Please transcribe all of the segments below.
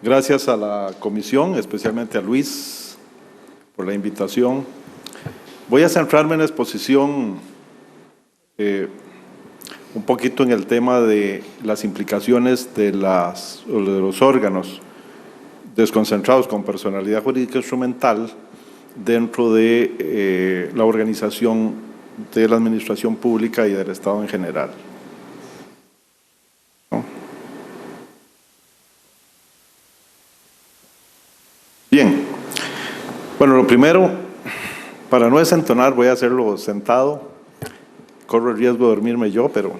Gracias a la comisión, especialmente a Luis, por la invitación. Voy a centrarme en la exposición un poquito en el tema de las implicaciones de los órganos desconcentrados con personalidad jurídica instrumental dentro de la organización de la administración pública y del Estado en general. Bien, bueno, lo primero, para no desentonar, voy a hacerlo sentado. Corro el riesgo de dormirme yo, pero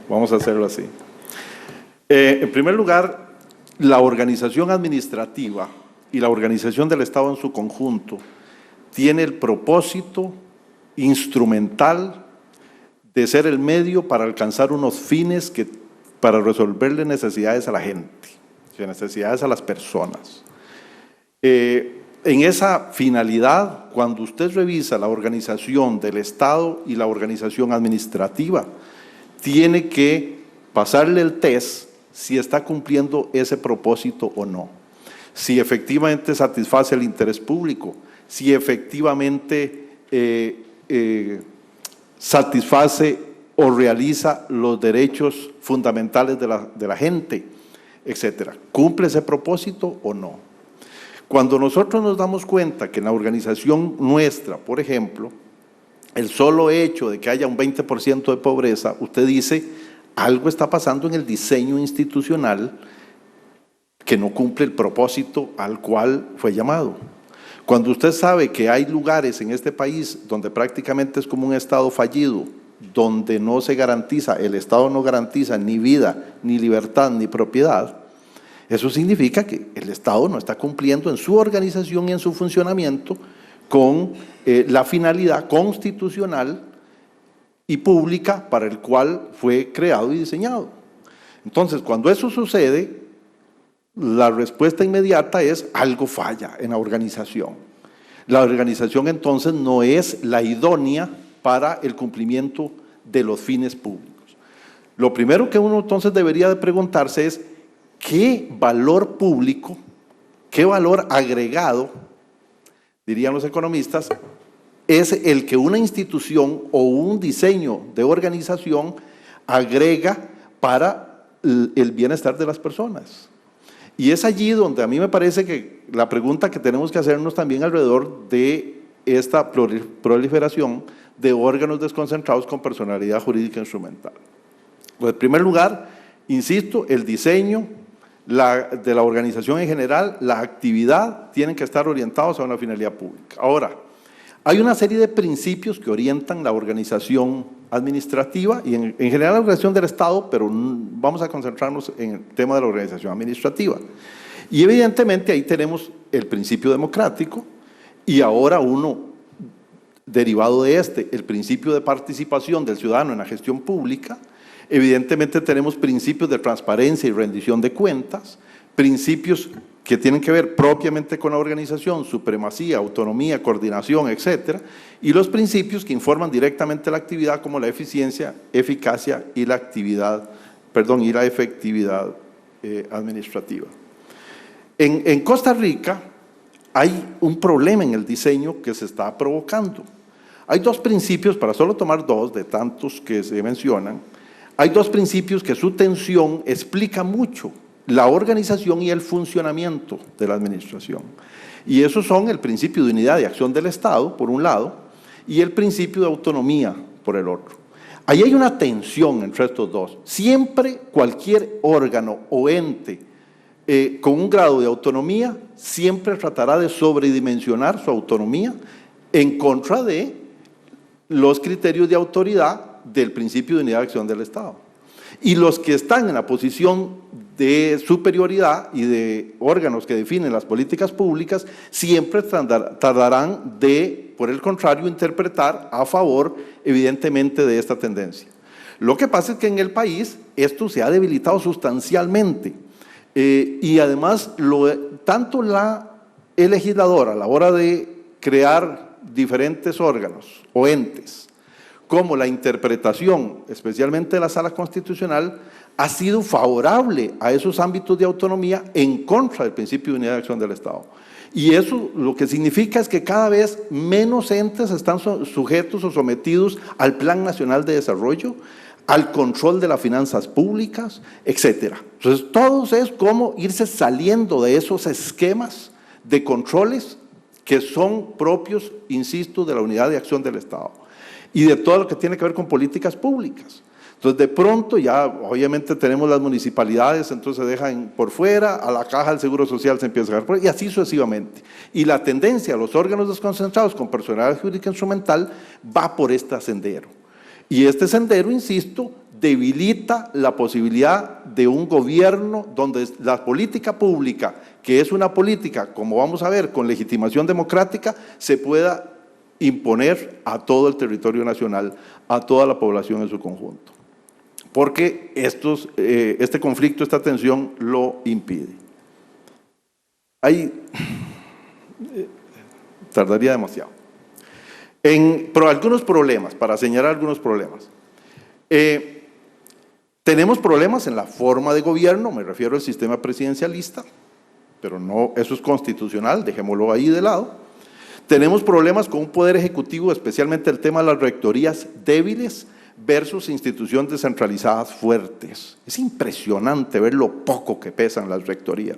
vamos a hacerlo así. En primer lugar, la organización administrativa y la organización del Estado en su conjunto tiene el propósito instrumental de ser el medio para alcanzar unos fines para resolverle necesidades a la gente, necesidades a las personas. En esa finalidad, cuando usted revisa la organización del Estado y la organización administrativa, tiene que pasarle el test si está cumpliendo ese propósito o no, si efectivamente satisface el interés público, si efectivamente satisface o realiza los derechos fundamentales de la gente, etcétera. ¿Cumple ese propósito o no? Cuando nosotros nos damos cuenta que en la organización nuestra, por ejemplo, el solo hecho de que haya un 20% de pobreza, usted dice, algo está pasando en el diseño institucional que no cumple el propósito al cual fue llamado. Cuando usted sabe que hay lugares en este país donde prácticamente es como un Estado fallido, donde no se garantiza, el Estado no garantiza ni vida, ni libertad, ni propiedad, eso significa que el Estado no está cumpliendo en su organización y en su funcionamiento con la finalidad constitucional y pública para el cual fue creado y diseñado. Entonces, cuando eso sucede, la respuesta inmediata es algo falla en la organización. La organización entonces no es la idónea para el cumplimiento de los fines públicos. Lo primero que uno entonces debería de preguntarse es ¿qué valor público, qué valor agregado, dirían los economistas, es el que una institución o un diseño de organización agrega para el bienestar de las personas? Y es allí donde a mí me parece que la pregunta que tenemos que hacernos también alrededor de esta proliferación de órganos desconcentrados con personalidad jurídica instrumental. Pues, en primer lugar, insisto, el diseño de la organización en general, la actividad, tienen que estar orientados a una finalidad pública. Ahora, hay una serie de principios que orientan la organización administrativa y en general la organización del Estado, pero vamos a concentrarnos en el tema de la organización administrativa. Y evidentemente ahí tenemos el principio democrático y ahora uno derivado de el principio de participación del ciudadano en la gestión pública. Evidentemente tenemos principios de transparencia y rendición de cuentas, principios que tienen que ver propiamente con la organización, supremacía, autonomía, coordinación, etcétera, y los principios que informan directamente la actividad como la eficiencia, eficacia y la efectividad administrativa. En Costa Rica hay un problema en el diseño que se está provocando. Hay dos principios, para solo tomar dos de tantos que se mencionan, hay dos principios que su tensión explica mucho la organización y el funcionamiento de la administración. Y esos son el principio de unidad y acción del Estado, por un lado, y el principio de autonomía, por el otro. Ahí hay una tensión entre estos dos. Siempre cualquier órgano o ente con un grado de autonomía siempre tratará de sobredimensionar su autonomía en contra de los criterios de autoridad del principio de unidad de acción del Estado. Y los que están en la posición de superioridad y de órganos que definen las políticas públicas siempre tardarán de, por el contrario, interpretar a favor, evidentemente, de esta tendencia. Lo que pasa es que en el país esto se ha debilitado sustancialmente y además tanto el legislador a la hora de crear diferentes órganos o entes como la interpretación, especialmente de la Sala Constitucional, ha sido favorable a esos ámbitos de autonomía en contra del principio de unidad de acción del Estado. Y eso lo que significa es que cada vez menos entes están sujetos o sometidos al Plan Nacional de Desarrollo, al control de las finanzas públicas, etcétera. Entonces, todo es como irse saliendo de esos esquemas de controles que son propios, insisto, de la unidad de acción del Estado y de todo lo que tiene que ver con políticas públicas. Entonces, de pronto ya obviamente tenemos las municipalidades, entonces se dejan por fuera, a la caja del Seguro Social se empieza a dejar por fuera, y así sucesivamente. Y la tendencia a los órganos desconcentrados con personalidad jurídica instrumental va por este sendero. Y este sendero, insisto, debilita la posibilidad de un gobierno donde la política pública, que es una política, como vamos a ver, con legitimación democrática, se pueda imponer a todo el territorio nacional, a toda la población en su conjunto. Porque este conflicto, esta tensión lo impide. Ahí tardaría demasiado. Pero algunos problemas, para señalar algunos problemas. Tenemos problemas en la forma de gobierno, me refiero al sistema presidencialista, pero no, eso es constitucional, dejémoslo ahí de lado. Tenemos problemas con un poder ejecutivo, especialmente el tema de las rectorías débiles versus instituciones descentralizadas fuertes. Es impresionante ver lo poco que pesan las rectorías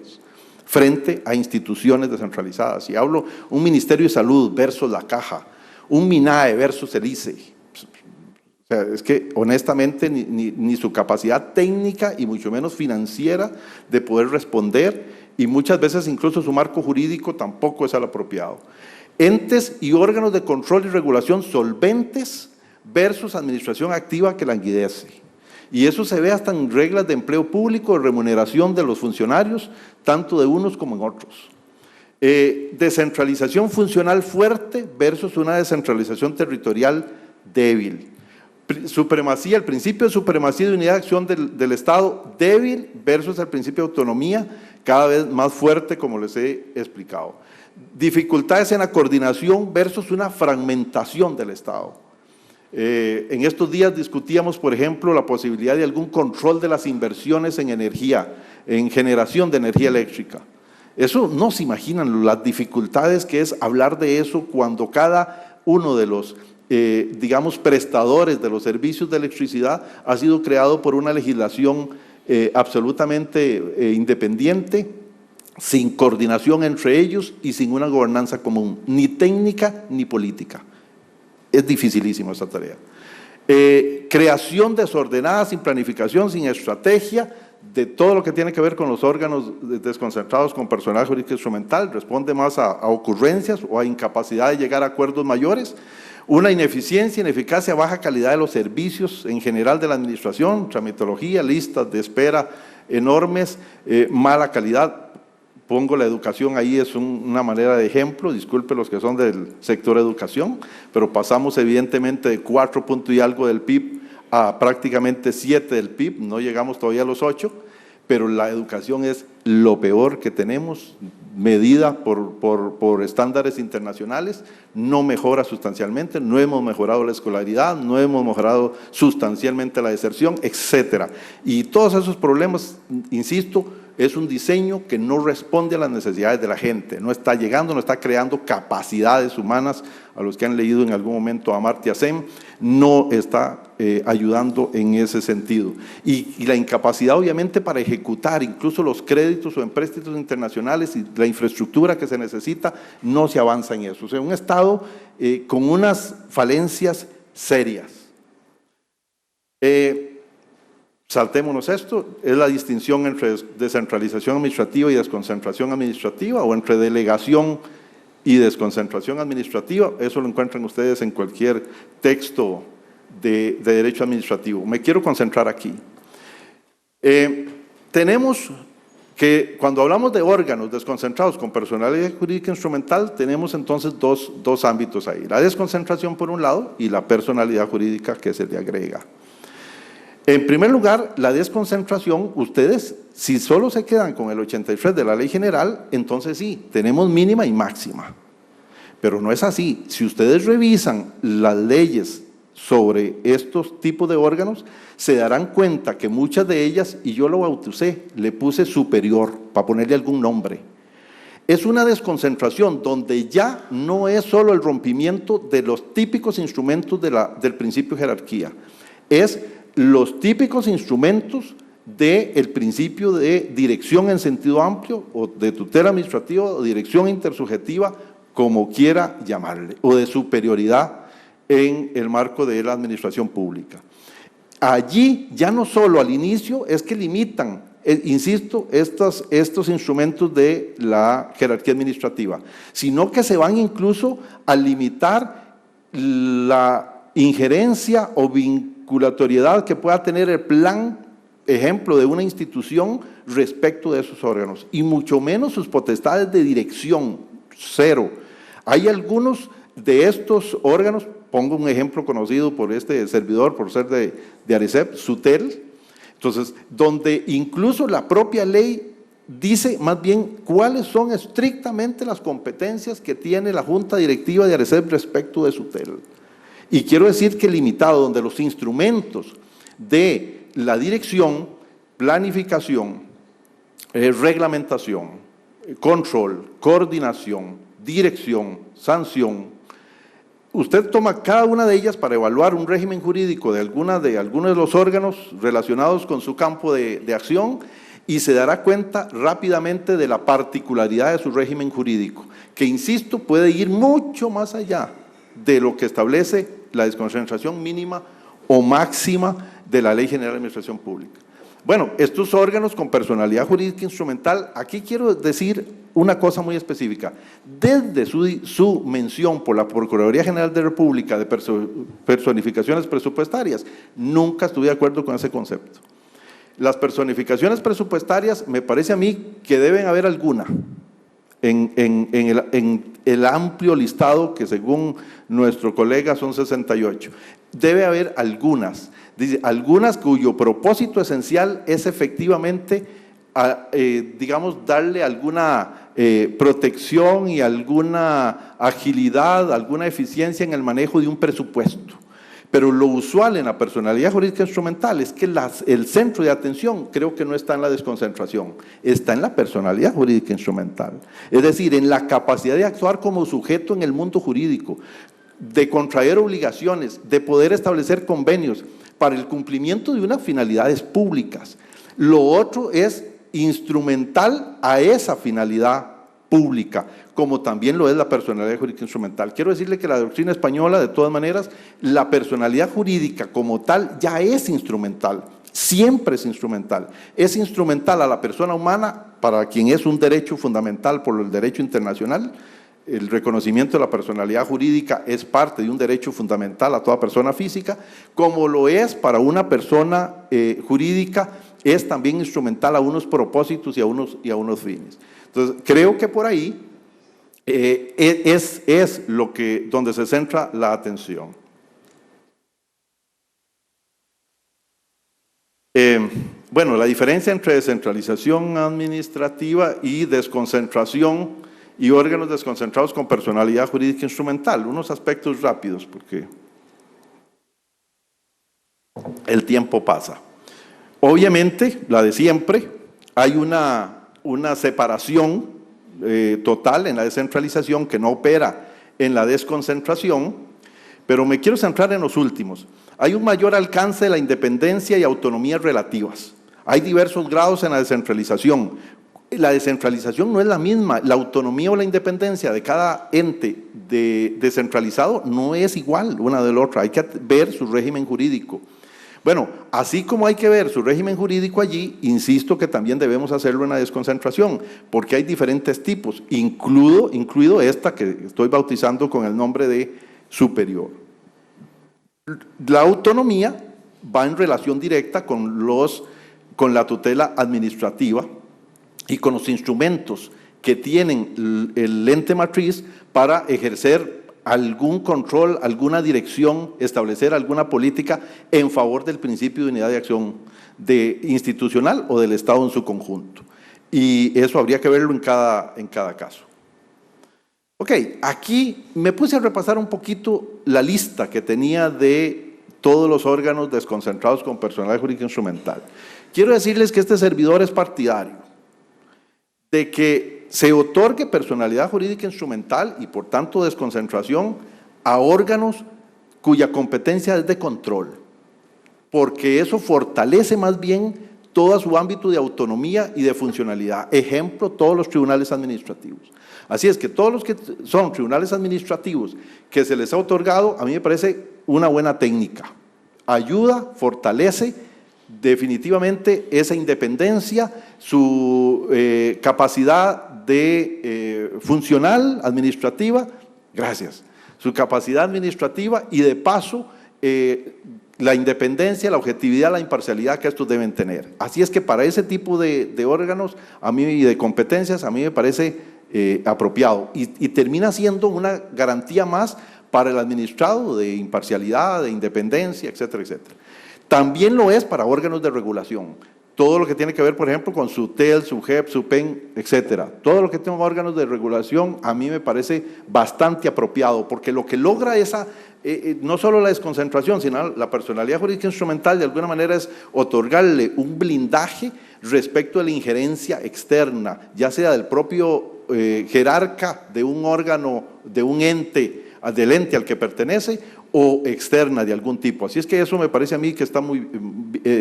frente a instituciones descentralizadas. Y hablo un Ministerio de Salud versus la Caja, un MINAE versus el ICE. O sea, es que honestamente ni su capacidad técnica y mucho menos financiera de poder responder, y muchas veces incluso su marco jurídico tampoco es el apropiado. Entes y órganos de control y regulación solventes versus administración activa que languidece. Y eso se ve hasta en reglas de empleo público, de remuneración de los funcionarios, tanto de unos como en otros. Descentralización funcional fuerte versus una descentralización territorial débil. Supremacía, el principio de supremacía de unidad de acción del Estado débil versus el principio de autonomía cada vez más fuerte, como les he explicado. Dificultades en la coordinación versus una fragmentación del Estado. En estos días discutíamos, por ejemplo, la posibilidad de algún control de las inversiones en energía, en generación de energía eléctrica. Eso no se imaginan las dificultades que es hablar de eso cuando cada uno de los, digamos, prestadores de los servicios de electricidad ha sido creado por una legislación absolutamente independiente, sin coordinación entre ellos y sin una gobernanza común, ni técnica ni política. Es dificilísimo esta tarea. Creación desordenada, sin planificación, sin estrategia, de todo lo que tiene que ver con los órganos desconcentrados con personal jurídico instrumental, responde más a ocurrencias o a incapacidad de llegar a acuerdos mayores, una ineficiencia, ineficacia, baja calidad de los servicios en general de la administración, tramitología, listas de espera enormes, mala calidad. Pongo la educación ahí, es una manera de ejemplo, disculpe los que son del sector educación, pero pasamos evidentemente de 4 puntos y algo del PIB a prácticamente 7 del PIB, no llegamos todavía a los 8, pero la educación es lo peor que tenemos, medida por estándares internacionales, no mejora sustancialmente, no hemos mejorado la escolaridad, no hemos mejorado sustancialmente la deserción, etcétera. Y todos esos problemas, insisto, es un diseño que no responde a las necesidades de la gente, no está llegando, no está creando capacidades humanas. A los que han leído en algún momento a Amartya Sen, no está ayudando en ese sentido. Y la incapacidad obviamente para ejecutar incluso los créditos o empréstitos internacionales y la infraestructura que se necesita, no se avanza en eso. O sea, un Estado con unas falencias serias. Saltémonos esto, es la distinción entre descentralización administrativa y desconcentración administrativa, o entre delegación y desconcentración administrativa. Eso lo encuentran ustedes en cualquier texto de derecho administrativo. Me quiero concentrar aquí. Tenemos que, cuando hablamos de órganos desconcentrados con personalidad jurídica instrumental, tenemos entonces dos ámbitos ahí. La desconcentración por un lado y la personalidad jurídica que se le agrega. En primer lugar, la desconcentración, ustedes, si solo se quedan con el 83 de la Ley General, entonces sí, tenemos mínima y máxima. Pero no es así. Si ustedes revisan las leyes sobre estos tipos de órganos, se darán cuenta que muchas de ellas, y yo lo bauticé, le puse superior, para ponerle algún nombre, es una desconcentración donde ya no es solo el rompimiento de los típicos instrumentos del principio de jerarquía, es los típicos instrumentos del principio de dirección en sentido amplio, o de tutela administrativa, o dirección intersubjetiva, como quiera llamarle, o de superioridad en el marco de la administración pública. Allí ya no solo al inicio es que limitan, insisto, estos instrumentos de la jerarquía administrativa, sino que se van incluso a limitar la injerencia o vinculatoriedad que pueda tener el plan, ejemplo, de una institución respecto de esos órganos, y mucho menos sus potestades de dirección, cero. Hay algunos de estos órganos, pongo un ejemplo conocido por este servidor, por ser de ARECEP, SUTEL, entonces, donde incluso la propia ley dice más bien cuáles son estrictamente las competencias que tiene la Junta Directiva de ARECEP respecto de SUTEL. Y quiero decir que limitado, donde los instrumentos de la dirección, planificación, reglamentación, control, coordinación, dirección, sanción, usted toma cada una de ellas para evaluar un régimen jurídico de algunos de los órganos relacionados con su campo de acción y se dará cuenta rápidamente de la particularidad de su régimen jurídico, que, insisto, puede ir mucho más allá de lo que establece la desconcentración mínima o máxima de la Ley General de Administración Pública. Bueno, estos órganos con personalidad jurídica instrumental, aquí quiero decir una cosa muy específica. Desde su mención por la Procuraduría General de la República de personificaciones presupuestarias, nunca estuve de acuerdo con ese concepto. Las personificaciones presupuestarias, me parece a mí que deben haber alguna en el amplio listado que según nuestro colega son 68. Debe haber algunas. Dice, algunas cuyo propósito esencial es efectivamente, digamos, darle alguna protección y alguna agilidad, alguna eficiencia en el manejo de un presupuesto. Pero lo usual en la personalidad jurídica instrumental es que el centro de atención creo que no está en la desconcentración, está en la personalidad jurídica instrumental. Es decir, en la capacidad de actuar como sujeto en el mundo jurídico, de contraer obligaciones, de poder establecer convenios para el cumplimiento de unas finalidades públicas. Lo otro es instrumental a esa finalidad pública, como también lo es la personalidad jurídica instrumental. Quiero decirle que la doctrina española, de todas maneras, la personalidad jurídica como tal ya es instrumental, siempre es instrumental. Es instrumental a la persona humana, para quien es un derecho fundamental por el derecho internacional. El reconocimiento de la personalidad jurídica es parte de un derecho fundamental a toda persona física, como lo es para una persona jurídica, es también instrumental a unos propósitos y a unos fines. Entonces, creo que por ahí es donde se centra la atención. Bueno, la diferencia entre descentralización administrativa y desconcentración y órganos desconcentrados con personalidad jurídica instrumental. Unos aspectos rápidos, porque el tiempo pasa. Obviamente, la de siempre, hay una separación total en la descentralización que no opera en la desconcentración, pero me quiero centrar en los últimos. Hay un mayor alcance de la independencia y autonomía relativas. Hay diversos grados en la descentralización. La descentralización no es la misma, la autonomía o la independencia de cada ente descentralizado no es igual una de la otra, hay que ver su régimen jurídico. Bueno, así como hay que ver su régimen jurídico allí, insisto que también debemos hacerlo en la desconcentración, porque hay diferentes tipos, incluido esta que estoy bautizando con el nombre de superior. La autonomía va en relación directa con la tutela administrativa y con los instrumentos que tienen el ente matriz para ejercer algún control, alguna dirección, establecer alguna política en favor del principio de unidad de acción institucional o del Estado en su conjunto. Y eso habría que verlo en cada caso. Ok, aquí me puse a repasar un poquito la lista que tenía de todos los órganos desconcentrados con personalidad jurídica instrumental. Quiero decirles que este servidor es partidario de que se otorgue personalidad jurídica instrumental y por tanto desconcentración a órganos cuya competencia es de control, porque eso fortalece más bien todo su ámbito de autonomía y de funcionalidad. Ejemplo, todos los tribunales administrativos. Así es que todos los que son tribunales administrativos que se les ha otorgado, a mí me parece una buena técnica. Ayuda, fortalece definitivamente esa independencia, su capacidad de funcional, administrativa, gracias, su capacidad administrativa y de paso la independencia, la objetividad, la imparcialidad que estos deben tener. Así es que para ese tipo de órganos a mí, y de competencias, a mí me parece apropiado y termina siendo una garantía más para el administrado de imparcialidad, de independencia, etcétera, etcétera. También lo es para órganos de regulación. Todo lo que tiene que ver, por ejemplo, con SUTEL, SUGEP, SUPEN, etcétera. Todo lo que tenga órganos de regulación a mí me parece bastante apropiado, porque lo que logra esa, no solo la desconcentración, sino la personalidad jurídica instrumental, de alguna manera es otorgarle un blindaje respecto a la injerencia externa, ya sea del propio jerarca de un órgano, de un ente, del ente al que pertenece, o externa de algún tipo. Así es que eso me parece a mí que está muy,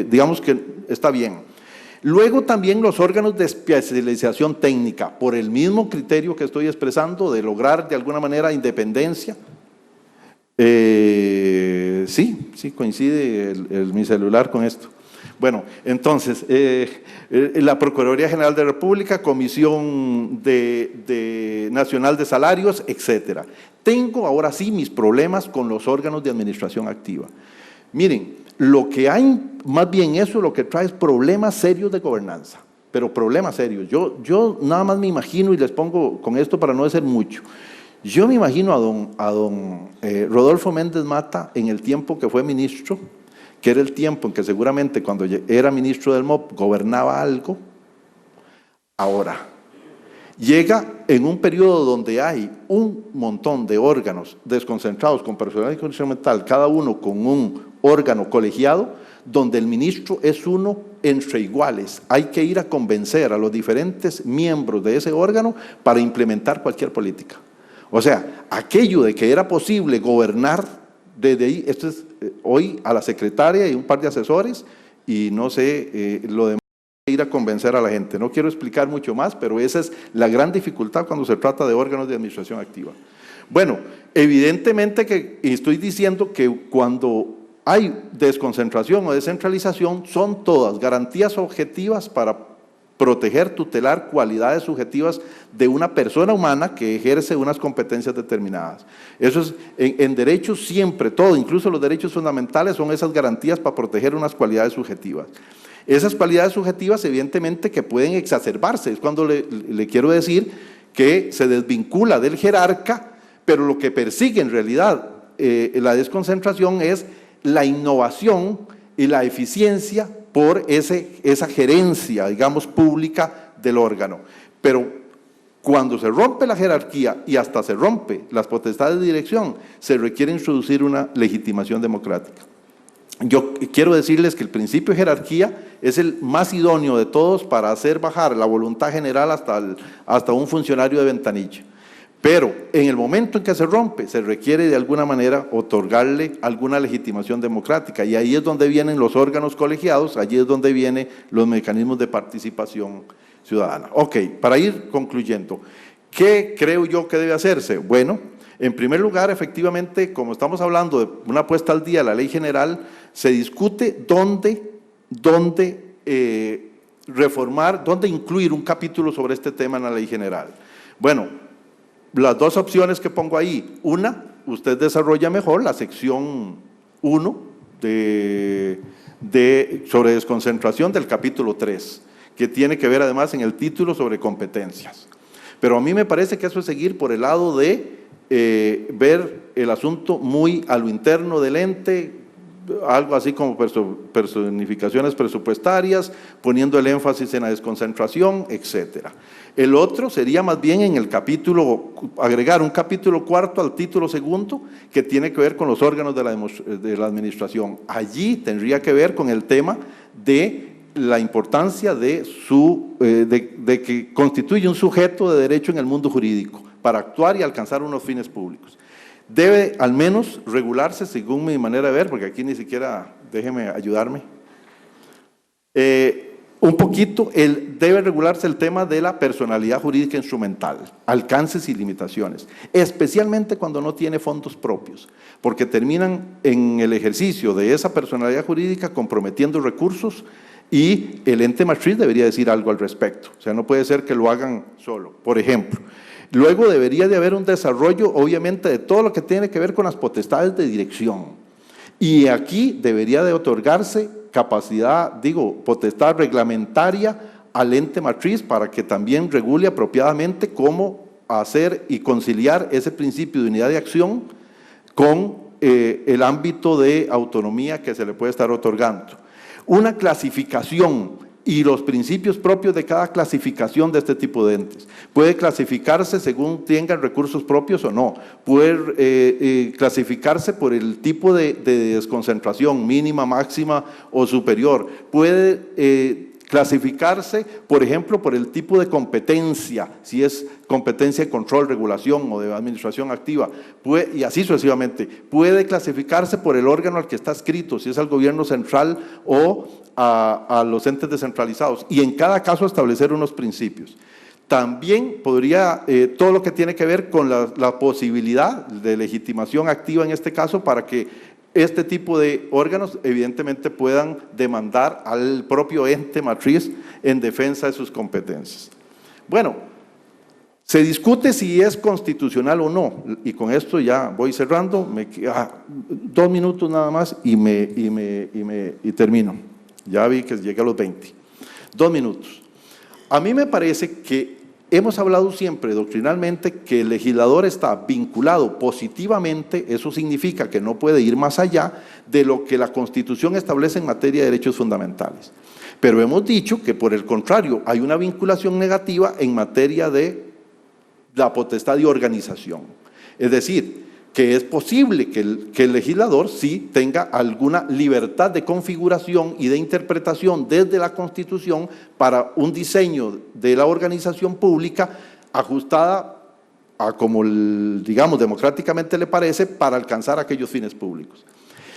digamos que está bien. Luego también los órganos de especialización técnica, por el mismo criterio que estoy expresando, de lograr de alguna manera independencia. Sí, coincide mi celular con esto. Bueno, entonces, la Procuraduría General de la República, Comisión Nacional de Salarios, etcétera. Tengo ahora sí mis problemas con los órganos de administración activa. Miren, lo que hay, más bien eso lo que trae es problemas serios de gobernanza, pero problemas serios. Yo nada más me imagino, y les pongo con esto para no decir mucho, yo me imagino a don Rodolfo Méndez Mata en el tiempo que fue ministro, que era el tiempo en que seguramente cuando era ministro del MOP gobernaba algo. Ahora, llega en un periodo donde hay un montón de órganos desconcentrados con personalidad instrumental, cada uno con un órgano colegiado, donde el ministro es uno entre iguales. Hay que ir a convencer a los diferentes miembros de ese órgano para implementar cualquier política. O sea, aquello de que era posible gobernar desde ahí, esto es hoy a la secretaria y un par de asesores, y no sé, lo demás, ir a convencer a la gente. No quiero explicar mucho más, pero esa es la gran dificultad cuando se trata de órganos de administración activa. Bueno, evidentemente que estoy diciendo que cuando hay desconcentración o descentralización, son todas garantías objetivas para proteger, tutelar cualidades subjetivas de una persona humana que ejerce unas competencias determinadas. Eso es, en derechos siempre, todo, incluso los derechos fundamentales, son esas garantías para proteger unas cualidades subjetivas. Esas cualidades subjetivas, evidentemente, que pueden exacerbarse, es cuando le quiero decir que se desvincula del jerarca, pero lo que persigue en realidad la desconcentración es la innovación y la eficiencia por esa gerencia, digamos, pública del órgano. Pero cuando se rompe la jerarquía y hasta se rompe las potestades de dirección, se requiere introducir una legitimación democrática. Yo quiero decirles que el principio de jerarquía es el más idóneo de todos para hacer bajar la voluntad general hasta un funcionario de ventanilla. Pero en el momento en que se rompe, se requiere de alguna manera otorgarle alguna legitimación democrática, y ahí es donde vienen los órganos colegiados, allí es donde vienen los mecanismos de participación ciudadana. Ok, para ir concluyendo, ¿qué creo yo que debe hacerse? Bueno, en primer lugar, efectivamente, como estamos hablando de una puesta al día de la ley general, se discute dónde reformar, dónde incluir un capítulo sobre este tema en la ley general. Bueno, las dos opciones que pongo ahí, una, usted desarrolla mejor la sección 1 sobre desconcentración del capítulo 3, que tiene que ver además en el título sobre competencias. Pero a mí me parece que eso es seguir por el lado de ver el asunto muy a lo interno del ente, algo así como personificaciones presupuestarias, poniendo el énfasis en la desconcentración, etcétera. El otro sería más bien en el capítulo, agregar un capítulo cuarto al título segundo, que tiene que ver con los órganos de la administración. Allí tendría que ver con el tema de la importancia de que constituye un sujeto de derecho en el mundo jurídico para actuar y alcanzar unos fines públicos. Debe al menos regularse, según mi manera de ver, porque aquí ni siquiera, déjeme ayudarme, un poquito, debe regularse el tema de la personalidad jurídica instrumental, alcances y limitaciones, especialmente cuando no tiene fondos propios, porque terminan en el ejercicio de esa personalidad jurídica comprometiendo recursos y el ente matriz debería decir algo al respecto. O sea, no puede ser que lo hagan solo, por ejemplo. Luego debería de haber un desarrollo, obviamente, de todo lo que tiene que ver con las potestades de dirección. Y aquí debería de otorgarse capacidad, potestad reglamentaria al ente matriz para que también regule apropiadamente cómo hacer y conciliar ese principio de unidad de acción con el ámbito de autonomía que se le puede estar otorgando. Una clasificación y los principios propios de cada clasificación de este tipo de entes. Puede clasificarse según tengan recursos propios o no. Puede clasificarse por el tipo de desconcentración, mínima, máxima o superior. Puede clasificarse, por ejemplo, por el tipo de competencia, si es competencia de control, regulación o de administración activa, y así sucesivamente. Puede clasificarse por el órgano al que está adscrito, si es al gobierno central o a los entes descentralizados, y en cada caso establecer unos principios. También podría, todo lo que tiene que ver con la posibilidad de legitimación activa en este caso para que este tipo de órganos evidentemente puedan demandar al propio ente matriz en defensa de sus competencias. Bueno, se discute si es constitucional o no, y con esto ya voy cerrando, me quedan 2 minutos nada más y termino. Ya vi que llegué a los 20. 2 minutos. A mí me parece que hemos hablado siempre doctrinalmente que el legislador está vinculado positivamente, eso significa que no puede ir más allá de lo que la Constitución establece en materia de derechos fundamentales. Pero hemos dicho que por el contrario hay una vinculación negativa en materia de la potestad de organización. Es decir, que es posible que el legislador sí tenga alguna libertad de configuración y de interpretación desde la Constitución para un diseño de la organización pública ajustada a como, digamos, democráticamente le parece para alcanzar aquellos fines públicos.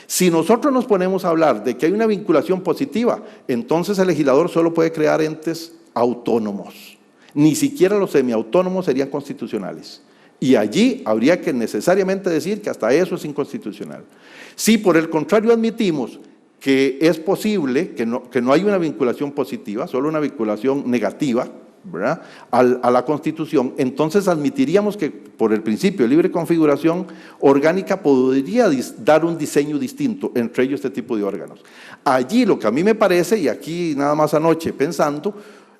Si nosotros nos ponemos a hablar de que hay una vinculación positiva, entonces el legislador solo puede crear entes autónomos. Ni siquiera los semiautónomos serían constitucionales. Y allí habría que necesariamente decir que hasta eso es inconstitucional. Si por el contrario admitimos que es posible, que no hay una vinculación positiva, solo una vinculación negativa, ¿verdad?, a la Constitución, entonces admitiríamos que por el principio de libre configuración orgánica podría dar un diseño distinto, entre ellos este tipo de órganos. Allí lo que a mí me parece, y aquí nada más anoche pensando,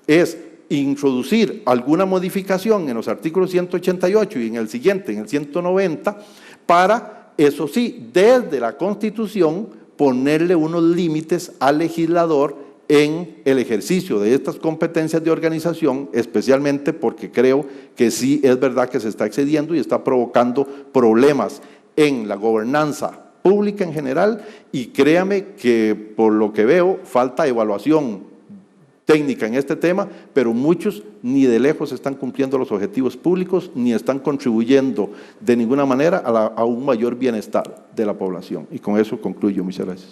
es introducir alguna modificación en los artículos 188 y en el siguiente, en el 190, para, eso sí, desde la Constitución, ponerle unos límites al legislador en el ejercicio de estas competencias de organización, especialmente porque creo que sí es verdad que se está excediendo y está provocando problemas en la gobernanza pública en general, y créame que por lo que veo falta evaluación técnica en este tema, pero muchos ni de lejos están cumpliendo los objetivos públicos ni están contribuyendo de ninguna manera a un mayor bienestar de la población. Y con eso concluyo. Muchas gracias.